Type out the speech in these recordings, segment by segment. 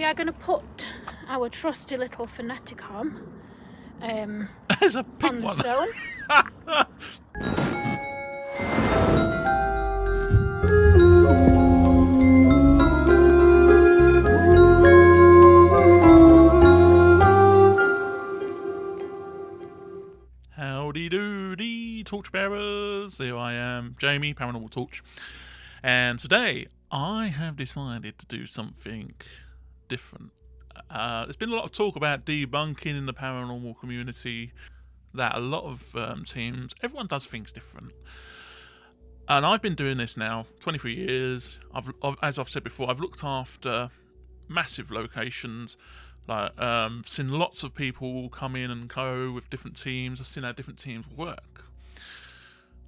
are going to put our trusty little Phoneticon There's a big on the one. stone. Howdy doody, torchbearers. Here I am, Jamie, Paranormal Torch. And today I have decided to do something different. There's been a lot of talk about debunking in the paranormal community, that a lot of teams, everyone does things different. And I've been doing this now 23 years. As I've said before, I've looked after massive locations. Like, seen lots of people come in and go with different teams. I've seen how different teams work.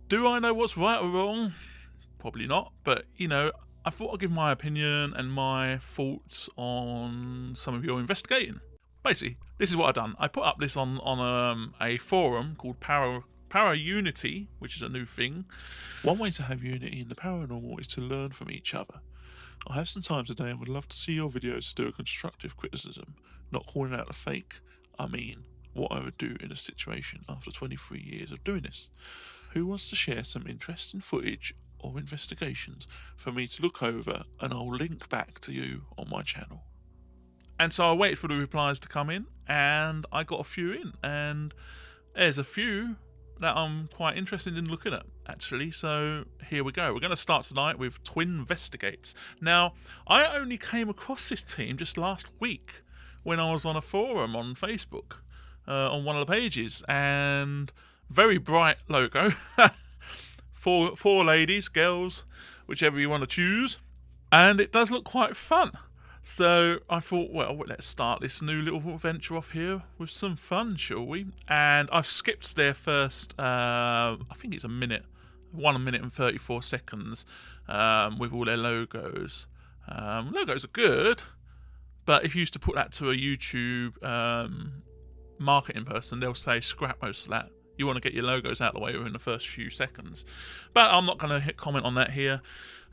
Do I know what's right or wrong? Probably not. But, you know, I thought I'd give my opinion and my thoughts on some of your investigating. Basically, this is what I've done. I put up this on a forum called Para Unity, which is a new thing. One way to have unity in the paranormal is to learn from each other. I have some time today and would love to see your videos to do a constructive criticism, not calling out the fake. I mean, what I would do in a situation after 23 years of doing this. Who wants to share some interesting footage or investigations for me to look over, and I'll link back to you on my channel. And so I waited for the replies to come in, and I got a few in, and there's a few that I'm quite interested in looking at, actually. So here we go. We're going to start tonight with Twinvestigates. Now, I only came across this team just last week when I was on a forum on Facebook, on one of the pages, and very bright logo. four ladies, girls, whichever you want to choose, and it does look quite fun. So I thought, well, let's start this new little venture off here with some fun, shall we? And I've skipped their first, I think it's 1 minute and 34 seconds, with all their logos. Logos are good, but if you used to put that to a YouTube marketing person, they'll say scrap most of that. You want to get your logos out of the way within the first few seconds. But I'm not going to comment on that here.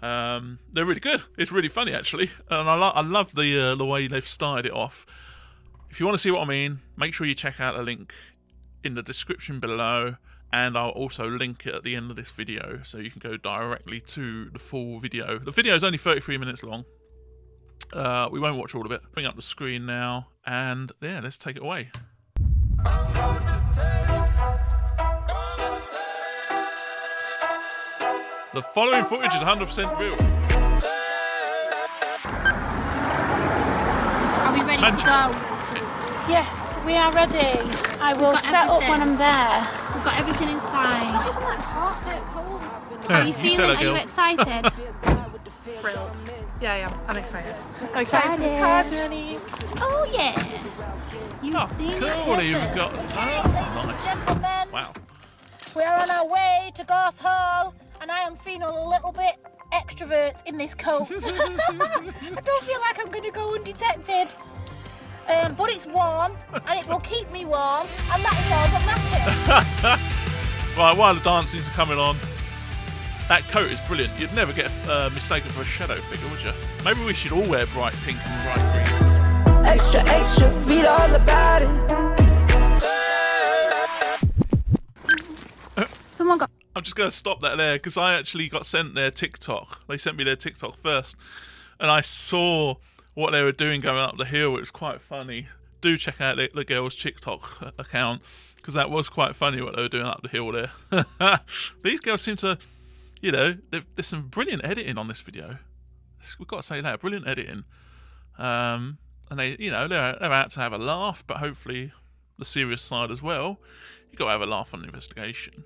They're really good. It's really funny, actually, and I love the way they've started it off. If you want to see what I mean, make sure you check out the link in the description below, and I'll also link it at the end of this video, so you can go directly to the full video. The video is only 33 minutes long. We won't watch all of it. Bring up the screen now, and yeah, let's take it away. The following footage is 100% real. Are we ready to go? Yes, we are ready. I will set up when I'm there. We've got everything inside. Oh, How are you feeling? Are you excited? Thrilled. Yeah, I'm excited. Excited. Jenny. Oh yeah. You've seen Cool, it. you've got nice. Gentlemen, Wow. we are on our way to Gorse Hall, and I am feeling a little bit extrovert in this coat. I don't feel like I'm going to go undetected, but it's warm, and it will keep me warm, and that is all that matters. Right, while the dancing's coming on, that coat is brilliant. You'd never get mistaken for a shadow figure, would you? Maybe we should all wear bright pink and bright green. Extra, extra, read all about it. Someone got... I'm just going to stop that there, because I actually got sent their TikTok. They sent me their TikTok first, and I saw what they were doing going up the hill. It was quite funny. Do check out the girls' TikTok account, because that was quite funny what they were doing up the hill there. These girls seem to, you know, there's some brilliant editing on this video. We've got to say that, brilliant editing. And they, you know, they're out to have a laugh, but hopefully the serious side as well. You've got to have a laugh on the investigation.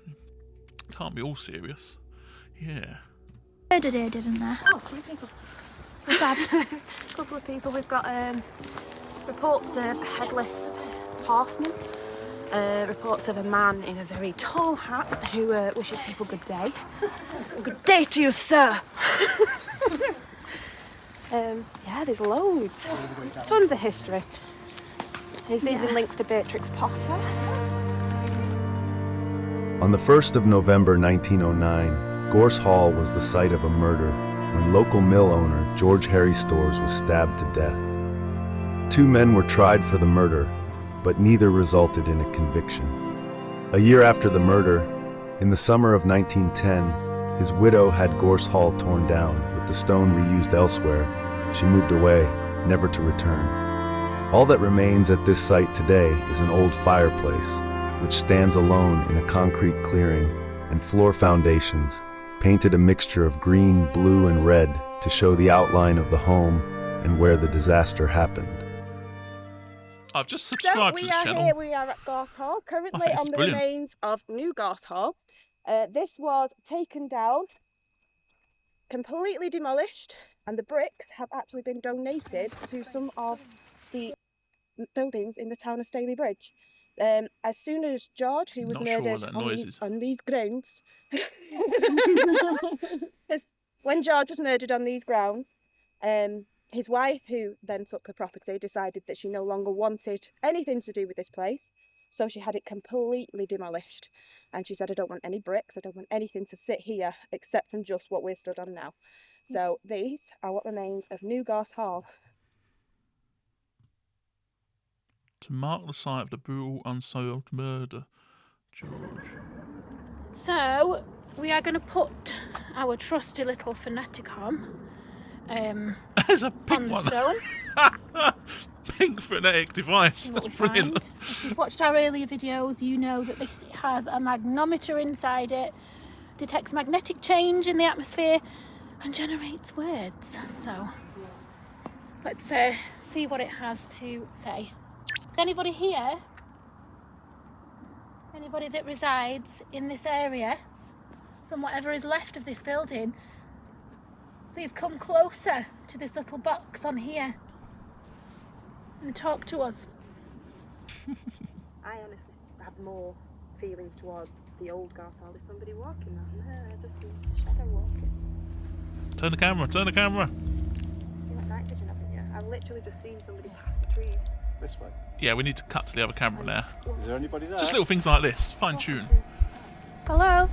Can't be all serious. Yeah. Didn't there? Oh, a couple of people. We've got a couple of people. We've got reports of a headless horseman. Reports of a man in a very tall hat who wishes people good day. Good day to you, sir. Yeah, there's loads. Tons of history. There's even links to Beatrix Potter. On the 1st of November 1909, Gorse Hall was the site of a murder when local mill owner George Harry Storrs was stabbed to death. 2 men were tried for the murder, but neither resulted in a conviction. A year after the murder, in the summer of 1910, his widow had Gorse Hall torn down, with the stone reused elsewhere. She moved away, never to return. All that remains at this site today is an old fireplace, which stands alone in a concrete clearing, and floor foundations, painted a mixture of green, blue, and red to show the outline of the home and where the disaster happened. I've just subscribed to this channel. We are at Gorse Hall, currently it's on the brilliant. remains of New Gorse Hall. This was taken down, completely demolished, and the bricks have actually been donated to some of the buildings in the town of Staley Bridge. As soon as George, who was murdered on these grounds, when George was murdered on these grounds, his wife, who then took the property, decided that she no longer wanted anything to do with this place, so she had it completely demolished. And she said, I don't want any bricks, I don't want anything to sit here except from just what we're stood on now. So these are what remains of New Gorse Hall. To mark the site of the brutal unsolved murder, George. So, we are going to put our trusty little phoneticon There's a pink on the one. stone. Pink phonetic device. See what That's we brilliant. find. If you've watched our earlier videos, you know that this has a magnometer inside it, detects magnetic change in the atmosphere, and generates words. So, let's see what it has to say. Anybody here? Anybody that resides in this area, from whatever is left of this building, please come closer to this little box on here and talk to us. I honestly have more feelings towards the old Gorse Hall. There's somebody walking down there. I just see a shadow walking. Turn the camera, turn the camera. You got night vision, haven't you? I've literally just seen somebody pass the trees. This way. Yeah, we need to cut to the other camera now. Is there anybody there? Just little things like this, fine tune. Hello?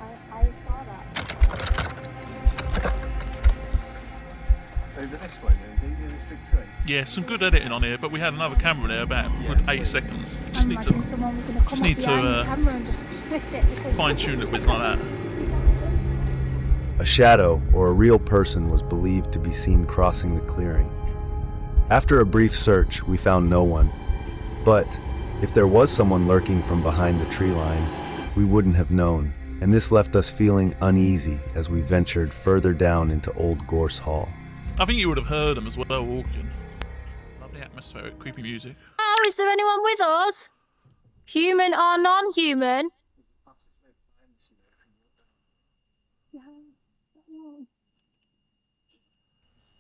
I saw that. Over this way, maybe, near this big tree. Yeah, some good editing on here, but we had another camera there about a good 8 seconds. Just need to Someone was going to come just need up behind to, the camera and just strip it because fine tune little bits like that. A shadow or a real person was believed to be seen crossing the clearing. After a brief search, we found no one. But if there was someone lurking from behind the tree line, we wouldn't have known, and this left us feeling uneasy as we ventured further down into Old Gorse Hall. I think you would have heard them as well walking. Lovely atmospheric, creepy music. Oh, is there anyone with us? Human or non-human?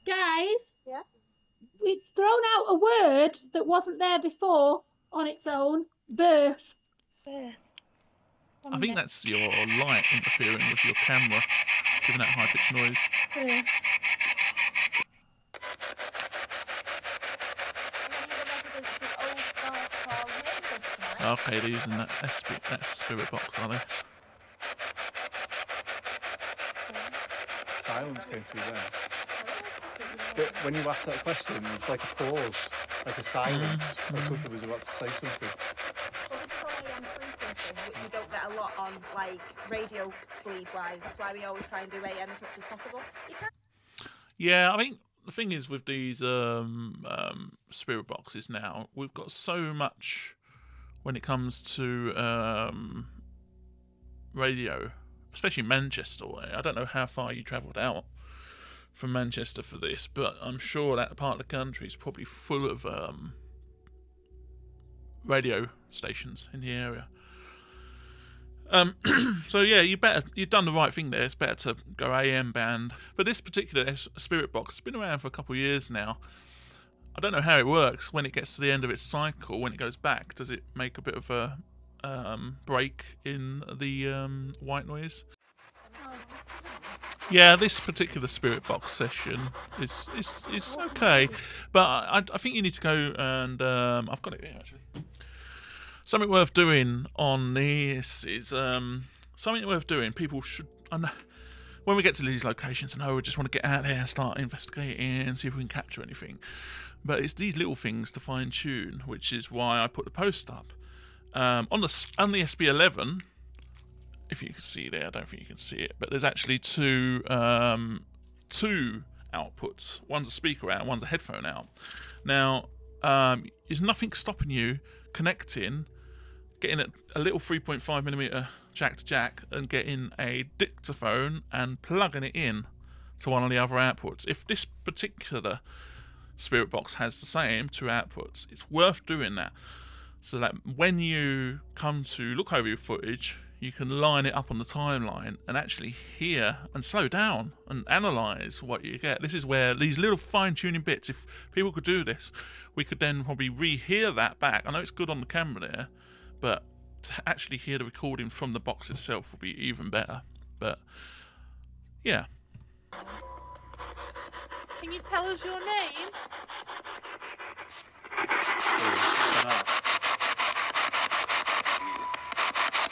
Guys? Yeah? It's thrown out a word that wasn't there before on its own. Birth. I think that's your light interfering with your camera, giving that high-pitched noise. Okay, they're using that spirit box, are they? Silence going through there. But when you ask that question, it's like a pause, like a silence, like something was about to say something. Well, this is on AM frequency, which we don't get a lot on, like, radio bleed-wise. That's why we always try and do AM as much as possible. You can't... Yeah, I think the thing is with these spirit boxes now, we've got so much when it comes to radio, especially Manchester way. I don't know how far you travelled out from Manchester for this, but I'm sure that part of the country is probably full of radio stations in the area. So yeah, you've done the right thing there. It's better to go AM band. But this particular spirit box has been around for a couple of years now. I don't know how it works when it gets to the end of its cycle. When it goes back, does it make a bit of a break in the white noise? Yeah, this particular spirit box session is okay, but I think you need to go and I've got it here actually. Something worth doing on this is something worth doing. People should. when we get to these locations, I know we just want to get out there and start investigating and see if we can capture anything. But it's these little things to fine tune, which is why I put the post up. On the SB11, if you can see there, I don't think you can see it, but there's actually two outputs. One's a speaker out, one's a headphone out. Now, there's nothing stopping you connecting, getting a little 3.5mm jack to jack, and getting a dictaphone and plugging it in to one of the other outputs. If this particular spirit box has the same two outputs, it's worth doing that, so that when you come to look over your footage, you can line it up on the timeline and actually hear and slow down and analyse what you get. This is where these little fine-tuning bits, if people could do this, we could then probably rehear that back. I know it's good on the camera there, but to actually hear the recording from the box itself would be even better. But, yeah. Can you tell us your name?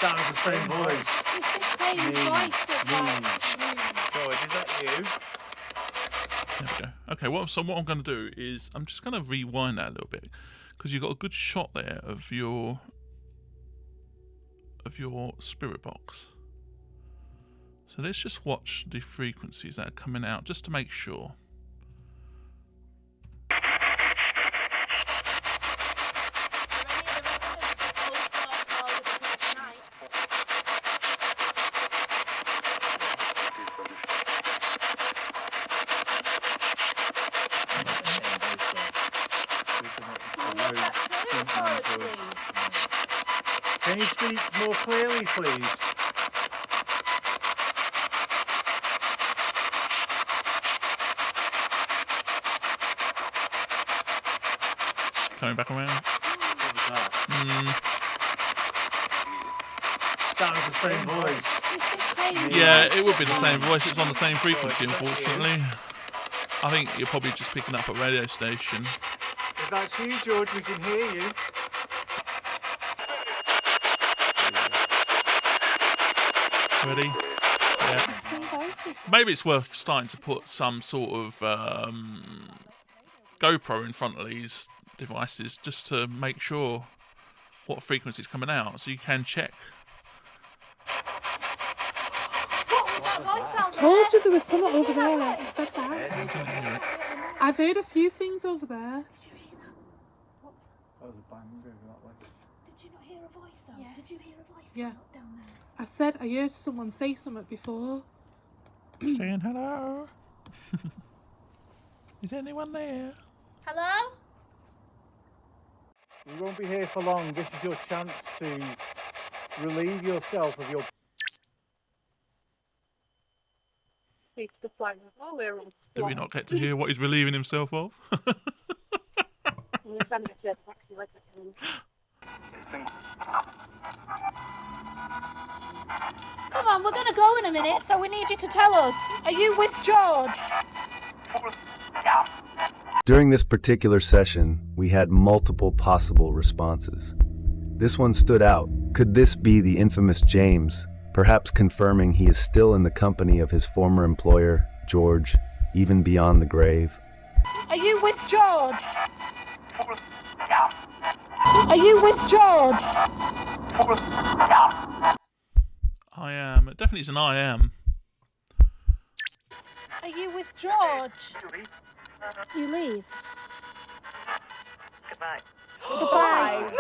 That was the same voice. It's the same voice as like George, is that you? There we go. Okay, what I'm going to do is I'm just going to rewind that a little bit, because you've got a good shot there of your spirit box. So let's just watch the frequencies that are coming out just to make sure. Can you speak more clearly, please? Coming back around. What was that? That was the same voice. Yeah, it would be the same voice. It's on the same frequency, unfortunately. I think you're probably just picking up a radio station. If that's you, George, we can hear you. Ready? Yeah. Maybe it's worth starting to put some sort of GoPro in front of these devices just to make sure what frequency is coming out, so you can check. I told you there was something over there. I said that. I've heard a few things over there. That was a bang over that way. Did you not hear a voice though? Yes. Did you hear a voice Yeah. down there? I said I heard someone say something before. Saying hello. Is anyone there? Hello? We won't be here for long. This is your chance to relieve yourself of your... Do we not get to hear what he's relieving himself of? Come on, we're gonna go in a minute, so we need you to tell us. Are you with George? During this particular session, we had multiple possible responses. This one stood out. Could this be the infamous James, perhaps confirming he is still in the company of his former employer, George, even beyond the grave? Are you with George? Are you with George? I am. It definitely is an I am. Are you with George? You leave. Goodbye. No!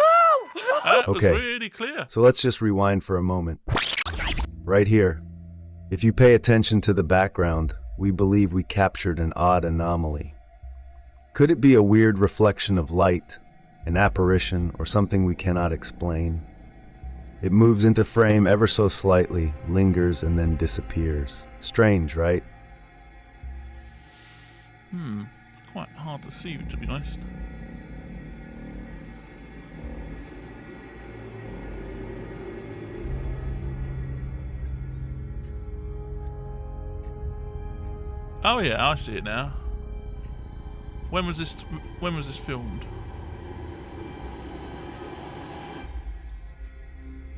That was Okay. really clear. So let's just rewind for a moment. Right here. If you pay attention to the background, we believe we captured an odd anomaly. Could it be a weird reflection of light, an apparition, or something we cannot explain? It moves into frame ever so slightly, lingers, and then disappears. Strange, right? Quite hard to see, to be honest. Oh yeah, I see it now. When was this filmed?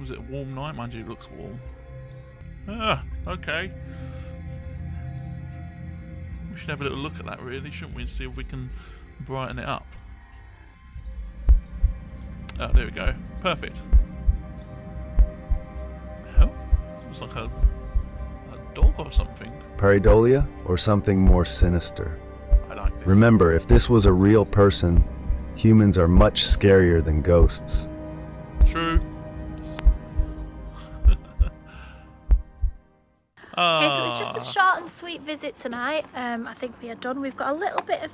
Was it a warm night? Mind you, it looks warm. Ah, okay. We should have a little look at that, really, shouldn't we? And see if we can brighten it up. Oh, there we go. Perfect. Hell, it's like a dog or something. Pareidolia, or something more sinister? I like this. Remember, if this was a real person, humans are much scarier than ghosts. True. Okay, so it was just a short and sweet visit tonight. I think we are done. We've got a little bit of,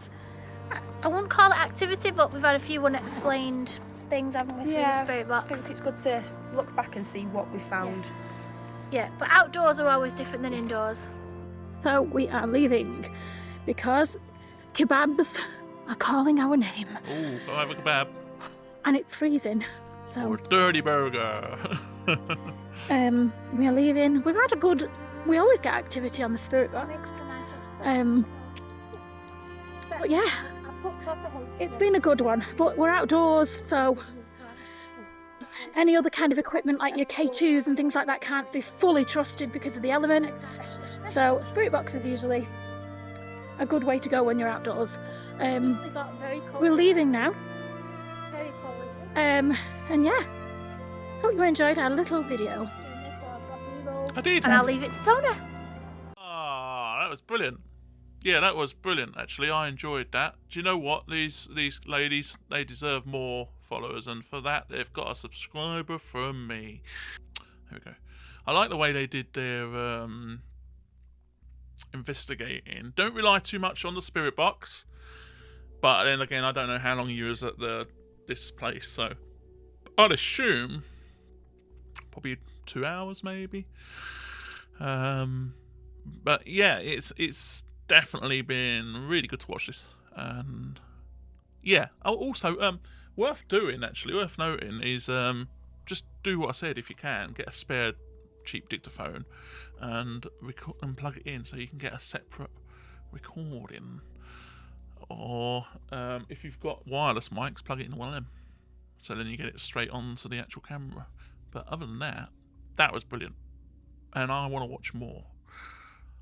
I wouldn't call it activity, but we've had a few unexplained things, haven't we, through the spirit I box? think it's good to look back and see what we found. Yeah, but outdoors are always different than indoors. So we are leaving because kebabs are calling our name. Ooh, I'll have a kebab. And it's freezing. So Or a dirty burger. we are leaving. We've had a good, we always get activity on the spirit box. But yeah, it's been a good one. But we're outdoors, so any other kind of equipment like your K2s and things like that can't be fully trusted because of the elements. So spirit box is usually a good way to go when you're outdoors. We're leaving now. And yeah, hope you enjoyed our little video. I did. And I'll leave it to Tona. Ah, that was brilliant. Yeah, that was brilliant, actually. I enjoyed that. Do you know what? These ladies, they deserve more followers, and for that, they've got a subscriber from me. There we go. I like the way they did their investigating. Don't rely too much on the spirit box, but then again, I don't know how long you was at this place, so I'd assume probably 2 hours, maybe. But yeah, it's definitely been really good to watch this, and yeah. Also, worth doing, actually, worth noting is just do what I said if you can. Get a spare cheap dictaphone and plug it in so you can get a separate recording. Or if you've got wireless mics, plug it in one of them, so then you get it straight onto the actual camera. But other than that, that was brilliant, and I want to watch more.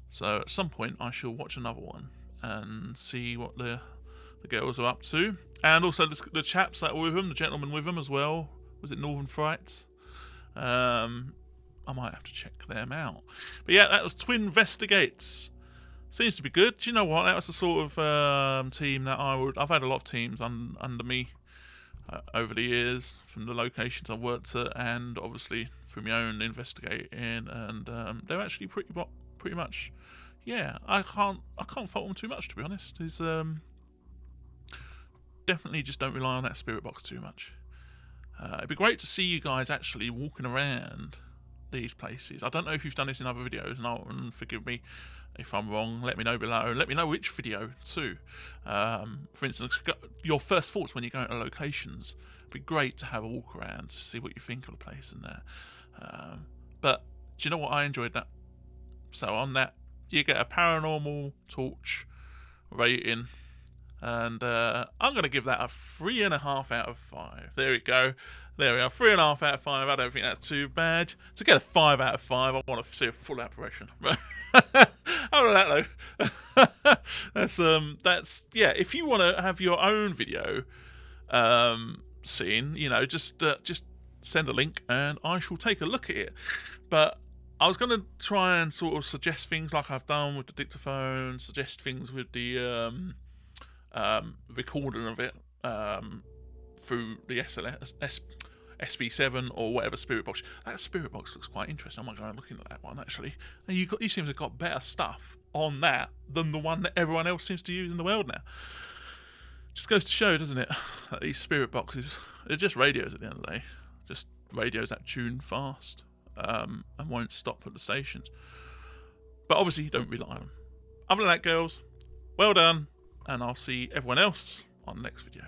So at some point I shall watch another one and see what the girls are up to, and also the chaps that were with them, the gentleman with them as well. Was it Northern Frights? I might have to check them out. But yeah, that was Twinvestigates. Seems to be good. Do you know what? That was the sort of team that I've had a lot of teams under me over the years, from the locations I've worked at, and obviously through my own investigating, and they're actually pretty much, yeah. I can't fault them too much, to be honest. Is definitely just don't rely on that spirit box too much. It'd be great to see you guys actually walking around these places. I don't know if you've done this in other videos, and forgive me if I'm wrong. Let me know below. Let me know which video too. For instance, your first thoughts when you go into locations. It'd be great to have a walk around to see what you think of the place and that. But do you know what? I enjoyed that. So on that, you get a Paranormal Torch rating, and I'm going to give that a 3.5 out of 5. There we go. There we are, 3.5 out of 5. I don't think that's too bad. To get a 5 out of 5, I want to see a full apparition. How about that though? That's yeah. If you want to have your own video scene, you know, just send a link and I shall take a look at it. But I was going to try and sort of suggest things like I've done with the dictaphone, suggest things with the recording of it through the SB7 or whatever spirit box. That spirit box looks quite interesting. I might go and look into that one, actually. And you seem to have got better stuff on that than the one that everyone else seems to use in the world now. Just goes to show, doesn't it, that these spirit boxes, they're just radios at the end of the day. Just radios that tune fast and won't stop at the stations. But obviously you don't rely on them. Other than that, girls, well done, and I'll see everyone else on the next video.